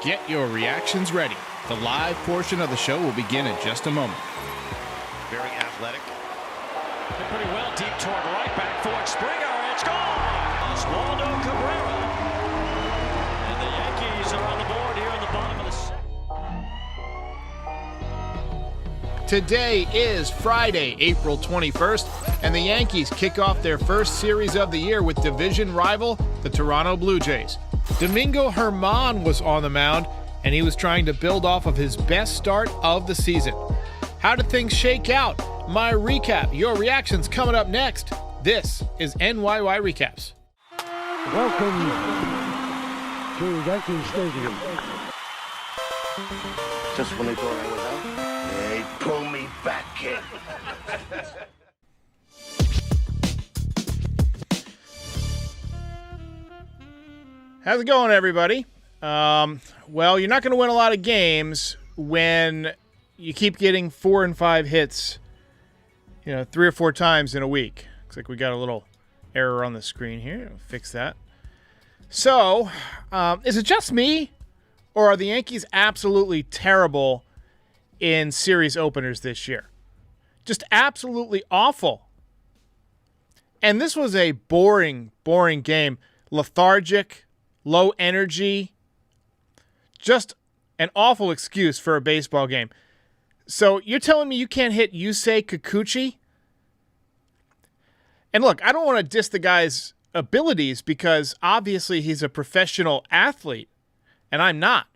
Get your reactions ready. The live portion of the show will begin in just a moment. Very athletic. Did pretty well deep toward right, back for Springer. It's gone! Oswaldo Cabrera. And the Yankees are on the board here in the bottom of the second. Today is Friday, April 21st, and the Yankees kick off their first series of the year with division rival, the Toronto Blue Jays. Domingo Germán was on the mound, and he was trying to build off of his best start of the season. How did things shake out? My recap, your reactions coming up next. This is NYY Recaps. Welcome to Yankee Stadium. Just when they thought I was out, they pull me back in. How's it going, everybody? Well, you're not going to win a lot of games when you keep getting 4 and 5 hits, 3 or 4 times in a week. Looks like we got a little error on the screen here. I'll fix that. So, is it just me, or are the Yankees absolutely terrible in series openers this year? Just absolutely awful. And this was a boring game. Lethargic, low energy, just an awful excuse for a baseball game. So you're telling me you can't hit Yusei Kikuchi? And look, I don't want to diss the guy's abilities because obviously he's a professional athlete, and I'm not.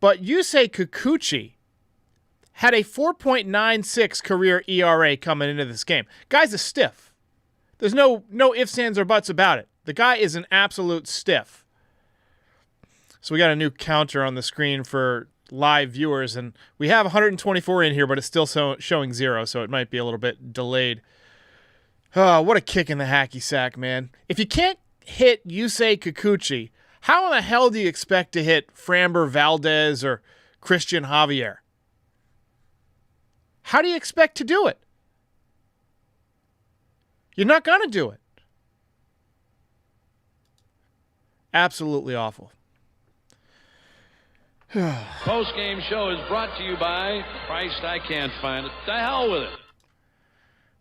But Yusei Kikuchi had a 4.96 career ERA coming into this game. Guy's a stiff. There's no ifs, ands, or buts about it. The guy is an absolute stiff. So we got a new counter on the screen for live viewers, and we have 124 in here, but it's still showing 0, so it might be a little bit delayed. Oh, what a kick in the hacky sack, man. If you can't hit Yusei Kikuchi, how in the hell do you expect to hit Framber Valdez or Christian Javier? How do you expect to do it? You're not going to do it. Absolutely awful. Postgame show is brought to you by Christ, I can't find it. The hell with it.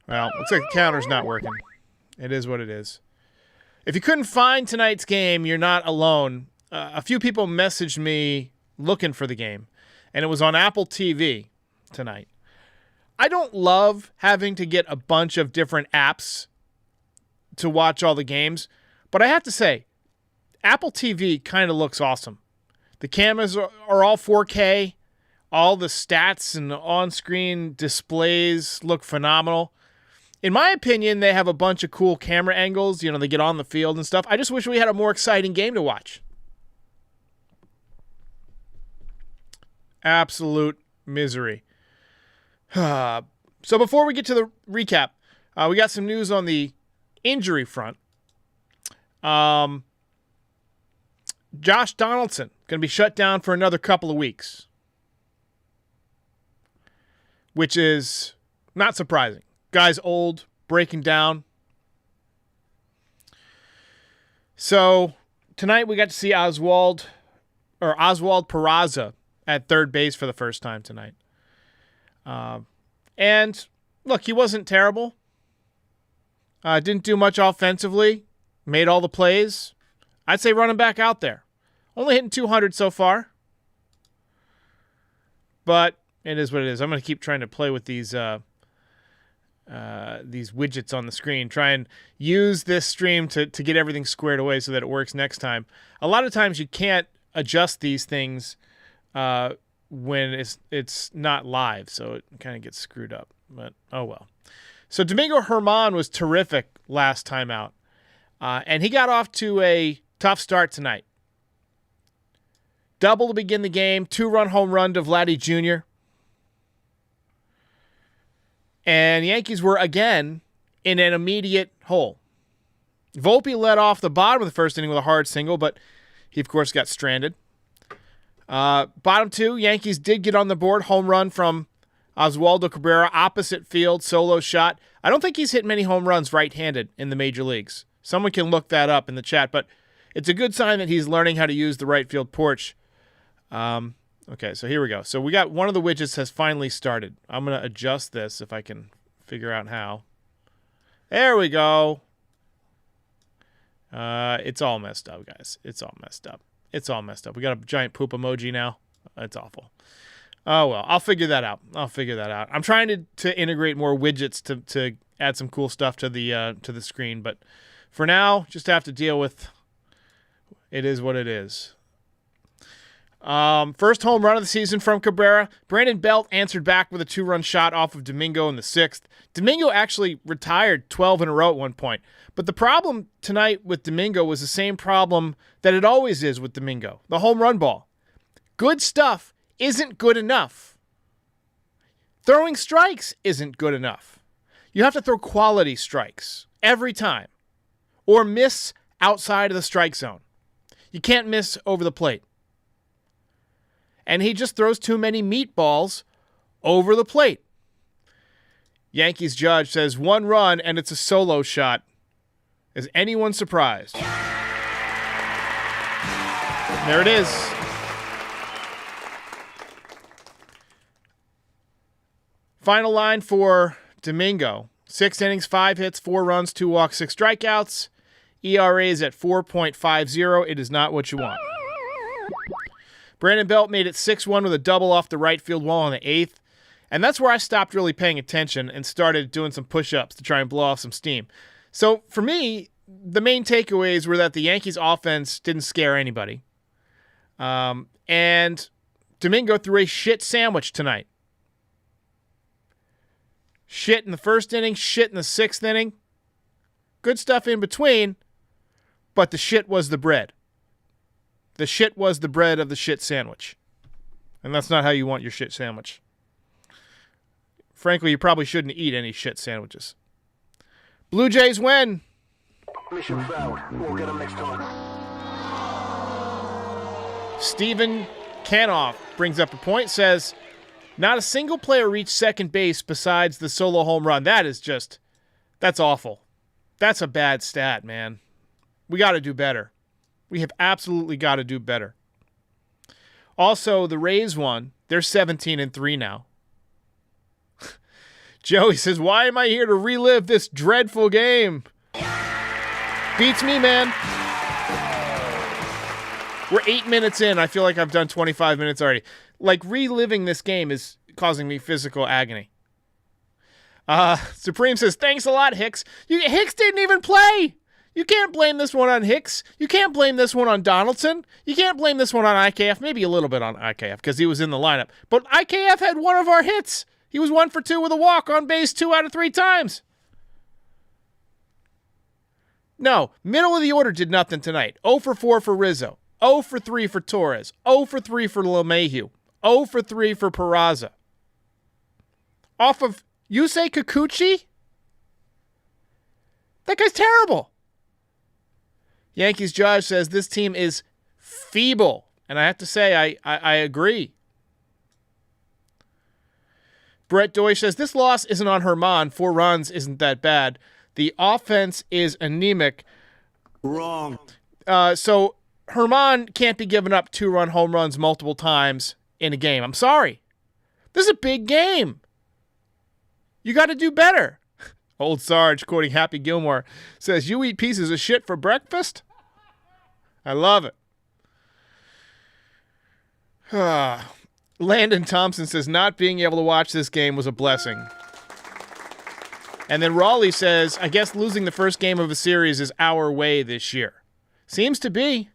Well, looks like the counter's not working. It is what it is. If you couldn't find tonight's game, you're not alone. A few people messaged me looking for the game, and it was on Apple TV tonight. I don't love having to get a bunch of different apps to watch all the games, but I have to say, Apple TV kind of looks awesome. The cameras are all 4K. All the stats and on-screen displays look phenomenal. In my opinion, they have a bunch of cool camera angles. They get on the field and stuff. I just wish we had a more exciting game to watch. Absolute misery. So before we get to the recap, we got some news on the injury front. Josh Donaldson going to be shut down for another couple of weeks, which is not surprising. Guy's old, breaking down. So tonight we got to see Oswald Peraza at third base for the first time tonight. And look, he wasn't terrible. Didn't do much offensively. Made all the plays. I'd say run him back out there. Only hitting 200 so far. But it is what it is. I'm going to keep trying to play with these widgets on the screen. Try and use this stream to get everything squared away so that it works next time. A lot of times you can't adjust these things when it's not live, so it kind of gets screwed up. But oh well. So Domingo Germán was terrific last time out. And he got off to a tough start tonight. Double to begin the game, 2-run home run to Vladdy Jr. And the Yankees were again in an immediate hole. Volpe led off the bottom of the first inning with a hard single, but he, of course, got stranded. Bottom 2, Yankees did get on the board. Home run from Oswaldo Cabrera, opposite field, solo shot. I don't think he's hit many home runs right-handed in the major leagues. Someone can look that up in the chat, but it's a good sign that he's learning how to use the right field porch. Okay, so here we go. So we got one of the widgets has finally started. I'm going to adjust this if I can figure out how. There we go. It's all messed up, guys. It's all messed up. It's all messed up. We got a giant poop emoji now. It's awful. Oh, well, I'll figure that out. I'm trying to integrate more widgets to add some cool stuff to the screen, but for now, just have to deal with it is what it is. First home run of the season from Cabrera. Brandon Belt answered back with a 2-run shot off of Domingo in the 6th. Domingo actually retired 12 in a row at one point. But the problem tonight with Domingo was the same problem that it always is with Domingo. The home run ball. Good stuff isn't good enough. Throwing strikes isn't good enough. You have to throw quality strikes every time. Or miss outside of the strike zone. You can't miss over the plate. And he just throws too many meatballs over the plate. Yankees judge says 1 run and it's a solo shot. Is anyone surprised? There it is. Final line for Domingo. 6 innings, 5 hits, 4 runs, 2 walks, 6 strikeouts. ERA is at 4.50. It is not what you want. Brandon Belt made it 6-1 with a double off the right field wall on the 8th. And that's where I stopped really paying attention and started doing some push-ups to try and blow off some steam. So for me, the main takeaways were that the Yankees offense didn't scare anybody. And Domingo threw a shit sandwich tonight. Shit in the first inning, shit in the 6th inning. Good stuff in between, but the shit was the bread. The shit was the bread of the shit sandwich. And that's not how you want your shit sandwich. Frankly, you probably shouldn't eat any shit sandwiches. Blue Jays win. Mission failed. We'll get them next time. Steven Kanoff brings up a point, says, not a single player reached second base besides the solo home run. That's awful. That's a bad stat, man. We got to do better. We have absolutely got to do better. Also, the Rays won. They're 17-3 now. Joey says, why am I here to relive this dreadful game? Beats me, man. We're 8 minutes in. I feel like I've done 25 minutes already. Like, reliving this game is causing me physical agony. Supreme says, thanks a lot, Hicks. Hicks didn't even play. You can't blame this one on Hicks. You can't blame this one on Donaldson. You can't blame this one on IKF. Maybe a little bit on IKF because he was in the lineup. But IKF had one of our hits. He was 1 for 2 with a walk on base 2 out of 3 times. No, middle of the order did nothing tonight. 0 for 4 for Rizzo. 0 for 3 for Torres. 0 for 3 for LeMahieu. 0 for 3 for Peraza. Off of Yusei Kikuchi? That guy's terrible. Yankees judge says this team is feeble. And I have to say, I agree. Brett Deutsch says this loss isn't on Herman. 4 runs isn't that bad. The offense is anemic. Wrong. So Herman can't be giving up 2-run home runs multiple times in a game. I'm sorry. This is a big game. You got to do better. Old Sarge, quoting Happy Gilmore, says, you eat pieces of shit for breakfast? I love it. Landon Thompson says, not being able to watch this game was a blessing. And then Raleigh says, I guess losing the first game of a series is our way this year. Seems to be.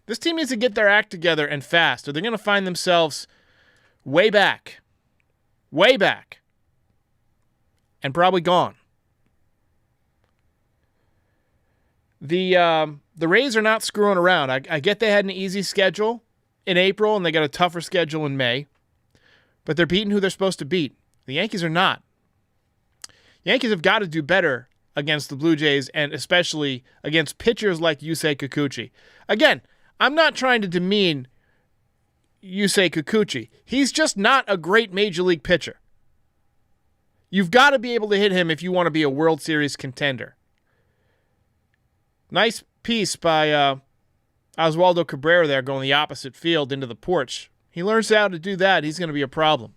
This team needs to get their act together and fast, or they're going to find themselves way back. Way back. And probably gone. The Rays are not screwing around. I get they had an easy schedule in April, and they got a tougher schedule in May. But they're beating who they're supposed to beat. The Yankees are not. Yankees have got to do better against the Blue Jays, and especially against pitchers like Yusei Kikuchi. Again, I'm not trying to demean Yusei Kikuchi. He's just not a great major league pitcher. You've got to be able to hit him if you want to be a World Series contender. Nice piece by Oswaldo Cabrera there going the opposite field into the porch. He learns how to do that, he's going to be a problem.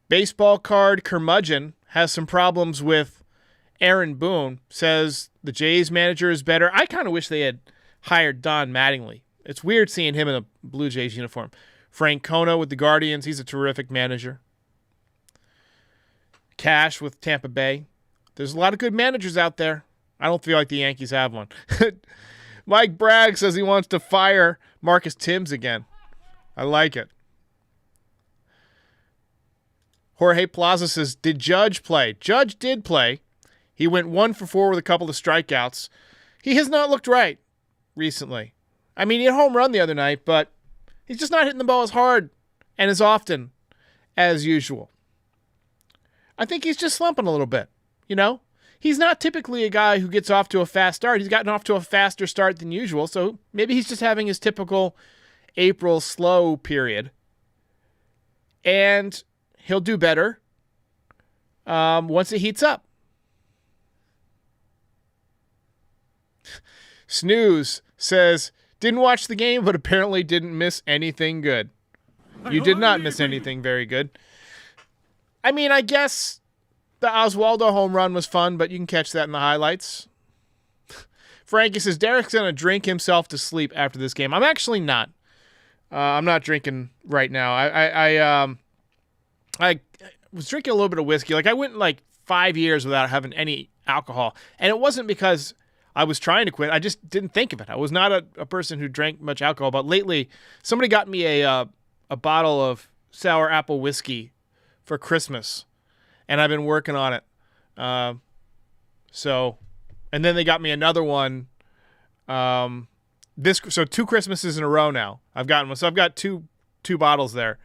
Baseball card curmudgeon has some problems with Aaron Boone. Says the Jays manager is better. I kind of wish they had hired Don Mattingly. It's weird seeing him in a Blue Jays uniform. Frank Kona with the Guardians. He's a terrific manager. Cash with Tampa Bay. There's a lot of good managers out there. I don't feel like the Yankees have one. Mike Bragg says he wants to fire Marcus Timms again. I like it. Jorge Plaza says, did Judge play? Judge did play. He went 1 for 4 with a couple of strikeouts. He has not looked right recently. I mean, he had a home run the other night, but he's just not hitting the ball as hard and as often as usual. I think he's just slumping a little bit, you know? He's not typically a guy who gets off to a fast start. He's gotten off to a faster start than usual, so maybe he's just having his typical April slow period. And he'll do better once it heats up. Snooze says, didn't watch the game, but apparently didn't miss anything good. You did not miss anything very good. I mean, I guess the Oswaldo home run was fun, but you can catch that in the highlights. Frankie says, Derek's going to drink himself to sleep after this game. I'm actually not. I'm not drinking right now. I was drinking a little bit of whiskey. Like, I went like 5 years without having any alcohol. And it wasn't because I was trying to quit. I just didn't think of it. I was not a person who drank much alcohol. But lately, somebody got me a bottle of sour apple whiskey for Christmas, and I've been working on it. And then they got me another one. So 2 Christmases in a row now. I've got two bottles there,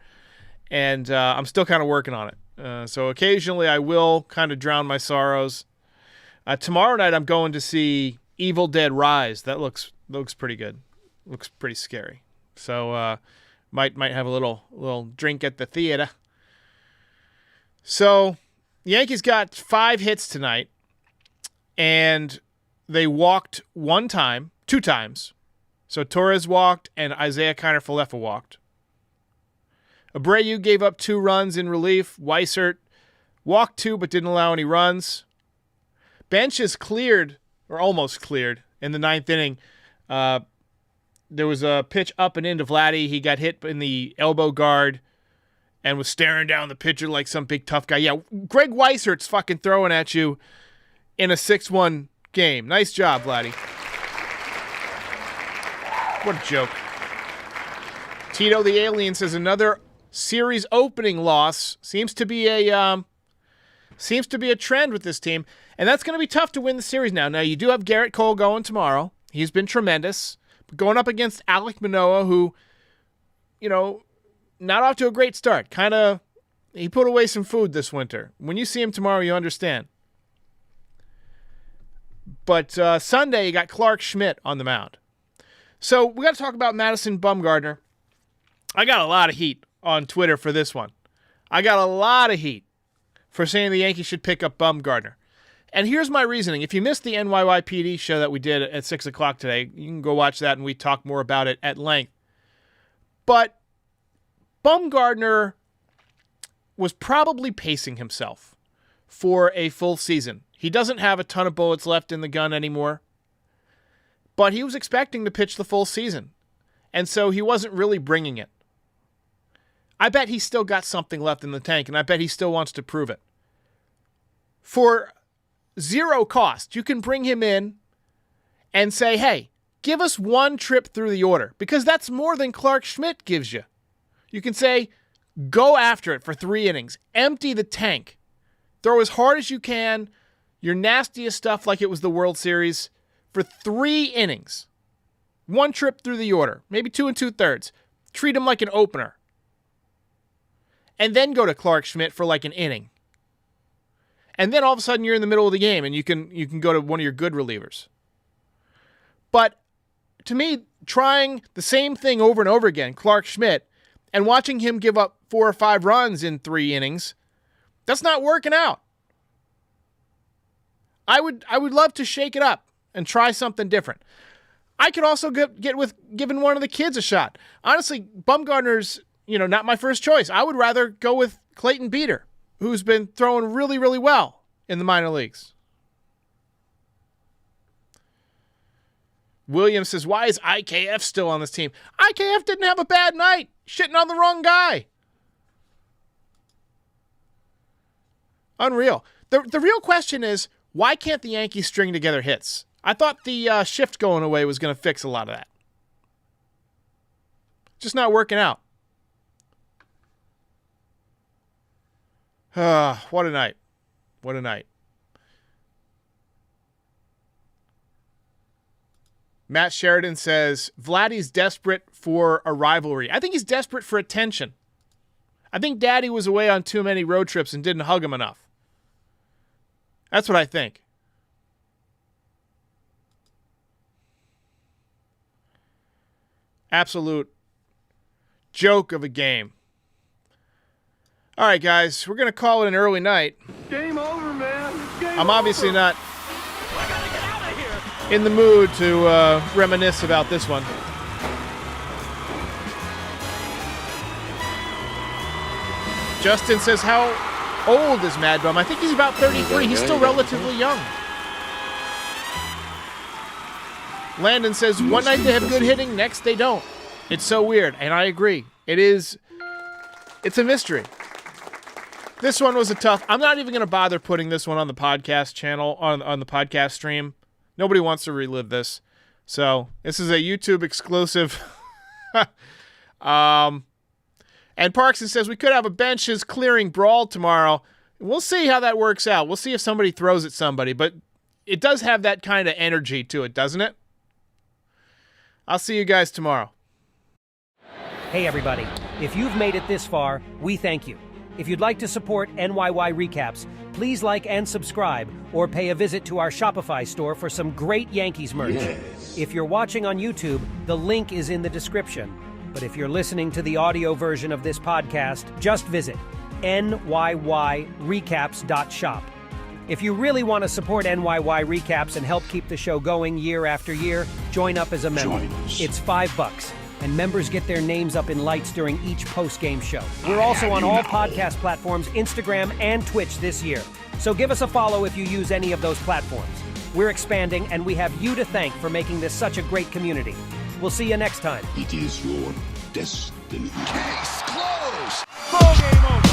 and I'm still kind of working on it. So occasionally I will kind of drown my sorrows. Tomorrow night I'm going to see Evil Dead Rise. That looks pretty good. Looks pretty scary. So might have a little drink at the theater. So the Yankees got 5 hits tonight, and they walked 2 times. So Torres walked and Isaiah Kiner-Falefa walked. Abreu gave up 2 runs in relief. Weissert walked 2 but didn't allow any runs. Bench is cleared, or almost cleared, in the 9th inning. There was a pitch up and into Vladdy. He got hit in the elbow guard and was staring down the pitcher like some big tough guy. Yeah, Greg Weissert's fucking throwing at you in a 6-1 game. Nice job, Vladdy. What a joke. Tito the Alien says another series opening loss seems to be a trend with this team, and that's going to be tough to win the series now. Now, you do have Garrett Cole going tomorrow. He's been tremendous. But going up against Alek Manoah, who, you know, not off to a great start. He put away some food this winter. When you see him tomorrow, you understand. But Sunday, you got Clark Schmidt on the mound. So we got to talk about Madison Bumgarner. I got a lot of heat on Twitter for this one. I got a lot of heat for saying the Yankees should pick up Bumgarner. And here's my reasoning. If you missed the NYYPD show that we did at 6 o'clock today, you can go watch that and we talk more about it at length. But Bumgarner was probably pacing himself for a full season. He doesn't have a ton of bullets left in the gun anymore, but he was expecting to pitch the full season, and so he wasn't really bringing it. I bet he's still got something left in the tank, and I bet he still wants to prove it. For 0 cost, you can bring him in and say, hey, give us 1 trip through the order, because that's more than Clark Schmidt gives you. You can say, go after it for 3 innings. Empty the tank. Throw as hard as you can, your nastiest stuff like it was the World Series, for 3 innings. 1 trip through the order, maybe 2 2/3. Treat him like an opener. And then go to Clark Schmidt for like an inning. And then all of a sudden you're in the middle of the game and you can go to one of your good relievers. But to me, trying the same thing over and over again, Clark Schmidt, and watching him give up 4 or 5 runs in 3 innings, that's not working out. I would love to shake it up and try something different. I could also get with giving one of the kids a shot. Honestly, Bumgarner's, not my first choice. I would rather go with Clayton Beeter, who's been throwing really, really well in the minor leagues. Williams says, why is IKF still on this team? IKF didn't have a bad night. Shitting on the wrong guy. Unreal. The real question is, why can't the Yankees string together hits? I thought the shift going away was going to fix a lot of that. Just not working out. What a night. What a night. Matt Sheridan says, Vladdy's desperate for a rivalry. I think he's desperate for attention. I think Daddy was away on too many road trips and didn't hug him enough. That's what I think. Absolute joke of a game. All right, guys, we're going to call it an early night. Game over, man. I'm obviously not in the mood to reminisce about this one. Justin says, how old is Mad Bum? I think he's about 33. He's still relatively young. Landon says, one night they have good hitting, next they don't. It's so weird, and I agree. It's a mystery. This one was a tough. I'm not even going to bother putting this one on the podcast channel, on the podcast stream. Nobody wants to relive this. So this is a YouTube exclusive. And Parkson says we could have a benches clearing brawl tomorrow. We'll see how that works out. We'll see if somebody throws at somebody. But it does have that kind of energy to it, doesn't it? I'll see you guys tomorrow. Hey everybody, if you've made it this far, we thank you. If you'd like to support NYY Recaps, please like and subscribe or pay a visit to our Shopify store for some great Yankees merch. Yes. If you're watching on YouTube, the link is in the description. But if you're listening to the audio version of this podcast, just visit NYYRecaps.shop. If you really want to support NYY Recaps and help keep the show going year after year, join up as a member. It's $5. And members get their names up in lights during each post-game show. We're also on all podcast platforms, Instagram, and Twitch this year. So give us a follow if you use any of those platforms. We're expanding, and we have you to thank for making this such a great community. We'll see you next time. It is your destiny. Case closed. Ball game over.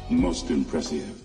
Most impressive.